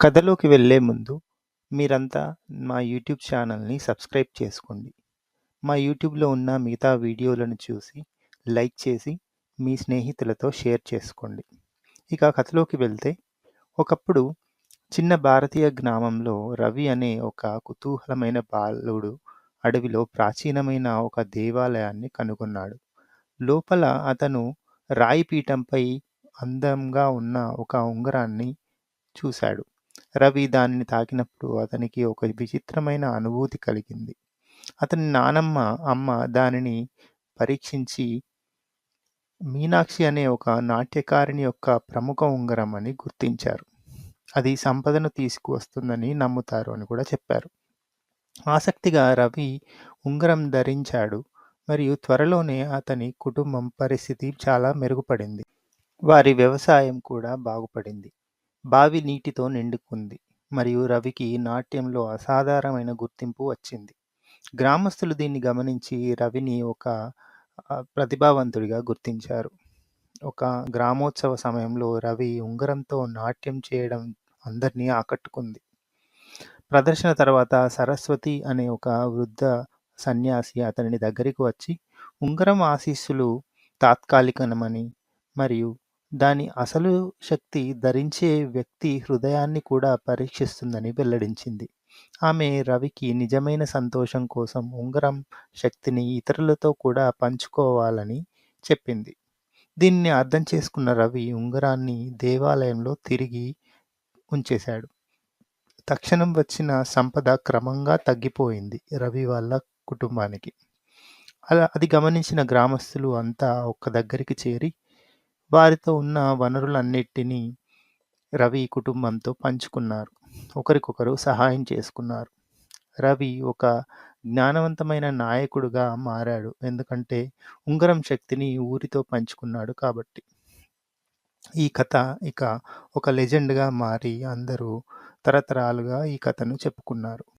కథలోకి వెళ్ళే ముందు మీరంతా మా యూట్యూబ్ ఛానల్‌ని సబ్స్క్రైబ్ చేసుకోండి. మా యూట్యూబ్‌లో ఉన్న మిగతా వీడియోలను చూసి, లైక్ చేసి, మీ స్నేహితులతో షేర్ చేసుకోండి. ఇక కథలోకి వెళ్తే, ఒకప్పుడు చిన్న భారతీయ గ్రామంలో రవి అనే ఒక కుతూహలమైన బాలుడు అడవిలో ప్రాచీనమైన ఒక దేవాలయాన్ని కనుగొన్నాడు. లోపల అతను రాయి పీఠంపై అందంగా ఉన్న ఒక ఉంగరాన్ని చూశాడు. రవి దానిని తాకినప్పుడు అతనికి ఒక విచిత్రమైన అనుభూతి కలిగింది. అతని నానమ్మ, అమ్మ దానిని పరీక్షించి మీనాక్షి అనే ఒక నాట్యకారిణి యొక్క ప్రముఖ ఉంగరం అని గుర్తించారు. అది సంపదను తీసుకువస్తుందని నమ్ముతారు అని కూడా చెప్పారు. ఆసక్తిగా రవి ఉంగరం ధరించాడు మరియు త్వరలోనే అతని కుటుంబం పరిస్థితి చాలా మెరుగుపడింది. వారి వ్యవసాయం కూడా బాగుపడింది. బావి నీటితో నిండుకుంది మరియు రవికి నాట్యంలో అసాధారణమైన గుర్తింపు వచ్చింది. గ్రామస్తులు దీన్ని గమనించి రవిని ఒక ప్రతిభావంతుడిగా గుర్తించారు. ఒక గ్రామోత్సవ సమయంలో రవి ఉంగరంతో నాట్యం చేయడం అందరినీ ఆకట్టుకుంది. ప్రదర్శన తర్వాత సరస్వతి అనే ఒక వృద్ధ సన్యాసి అతని దగ్గరికి వచ్చి ఉంగరం ఆశీస్సులు తాత్కాలికమని మరియు దాని అసలు శక్తి ధరించే వ్యక్తి హృదయాన్ని కూడా పరీక్షిస్తుందని వెల్లడించింది. ఆమె రవికి నిజమైన సంతోషం కోసం ఉంగరం శక్తిని ఇతరులతో కూడా పంచుకోవాలని చెప్పింది. దీన్ని అర్థం చేసుకున్న రవి ఉంగరాన్ని దేవాలయంలో తిరిగి ఉంచేశాడు. తక్షణం వచ్చిన సంపద క్రమంగా తగ్గిపోయింది రవి వాళ్ళ కుటుంబానికి. అది గమనించిన గ్రామస్తులు అంతా ఒక్క దగ్గరికి చేరి వారితో ఉన్న వనరులన్నిటినీ రవి కుటుంబంతో పంచుకున్నారు. ఒకరికొకరు సహాయం చేసుకున్నారు. రవి ఒక జ్ఞానవంతమైన నాయకుడుగా మారాడు. ఎందుకంటే ఉంగరం శక్తిని ఊరితో పంచుకున్నాడు కాబట్టి. ఈ కథ ఇక ఒక లెజెండ్‌గా మారి అందరూ తరతరాలుగా ఈ కథను చెప్పుకున్నారు.